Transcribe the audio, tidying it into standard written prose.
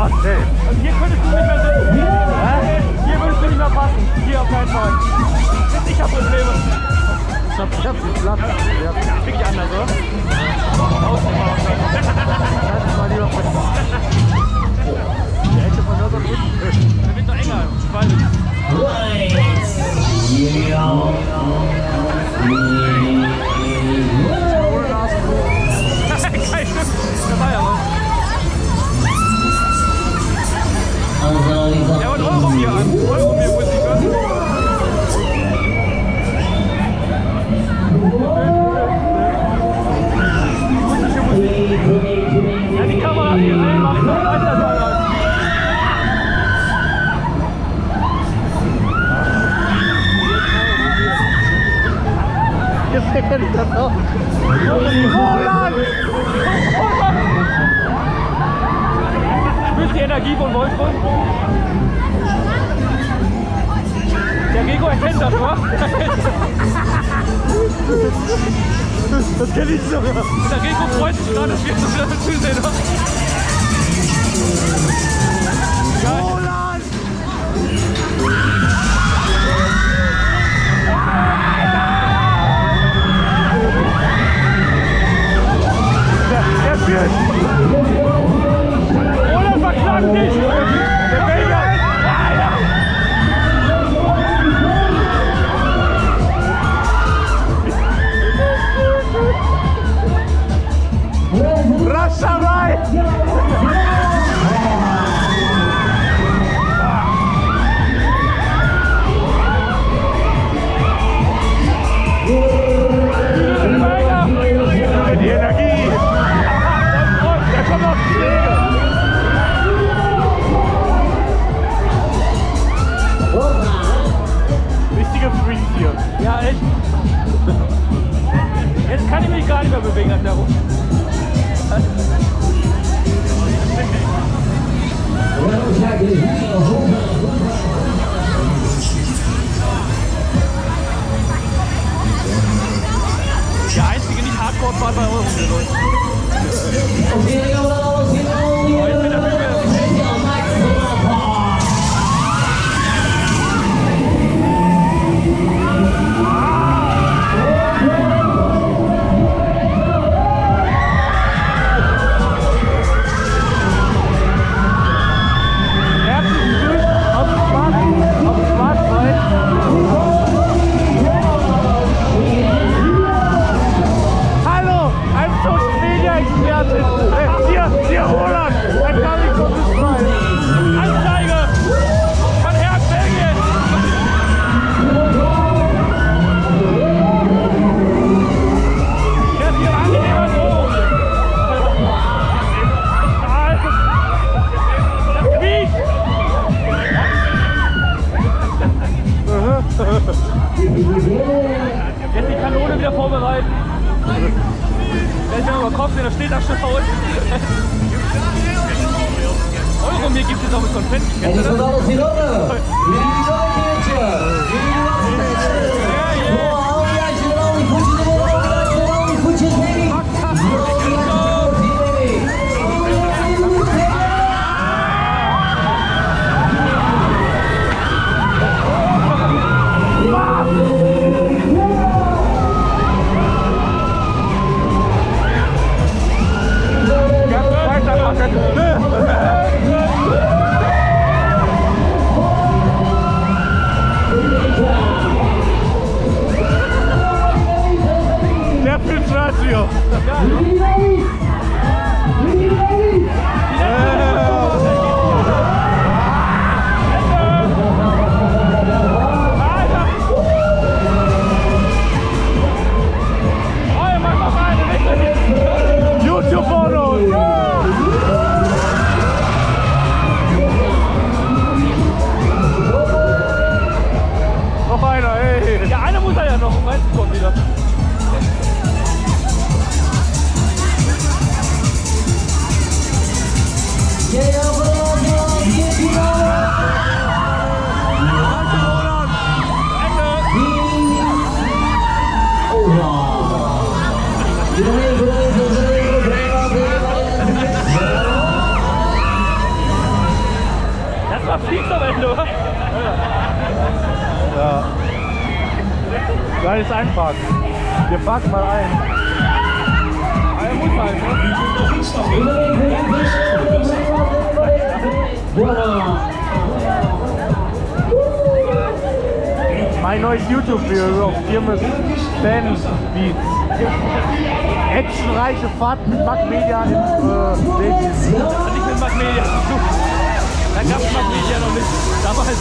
passen. Nee. Und hier könntest du nicht mehr sitzen. Hier würdest du nicht mehr passen. Hier auf keinen Fall. Ich hab Probleme. Ich hab den Platz. Ja. Wirklich anders, oder? Mal lieber von der Hälfte von der Sonne unten. Der wird noch enger. Ich weiß nicht. Ohne Nase. Kein Stück. Dabei aber. Ja, und Euro mir an. Euro mir muss ich hören. Ja, die Kamera hat gesehen, mach ich noch weiter da. Jetzt erkenne ich das auch. Spürst die Energie von Wolfsburg? Der Gego erkennt das, wa? Das kenne ich sogar. Der Gego freut sich gerade, dass wir so schnell zusehen. Roland! Der führt! Roland verklagt dich! Der Belgier! Rasch dabei! Die Energie! Da kommt noch Schläge! Richtige Freaks hier. Ja, echt. Jetzt kann ich mich gar nicht mehr bewegen an der Runde. Der einzige nicht Hardcore-Fahrt bei uns. Hier, Roland! Ein Comic von this Preis! Anzeige! Von Herck, Belgien! Der ist hier angenehmer so! Das quietscht! Jetzt die Kanone wieder vorbereiten. Wenn ich mir mal Kopf sehen, da steht da schon da unten. Euro mir gibt es auch mit Konfetti. Kennst du das? Der Filtratio! YouTube-Fotos! Noch einer, ey! Ja, einer muss er ja noch, meinst du, kommt wieder. Yeah. Da fliegst du am Ende, oder? Ja. Geiles Einparken. Wir parken mal ein. Er muss halt, Mein neues YouTube-Video auf Kirmesbeats. Actionreiche Fahrten mit Mac Media im Weg. Nicht mit Mac Media. Da gab es Mac Media noch nicht. Damals.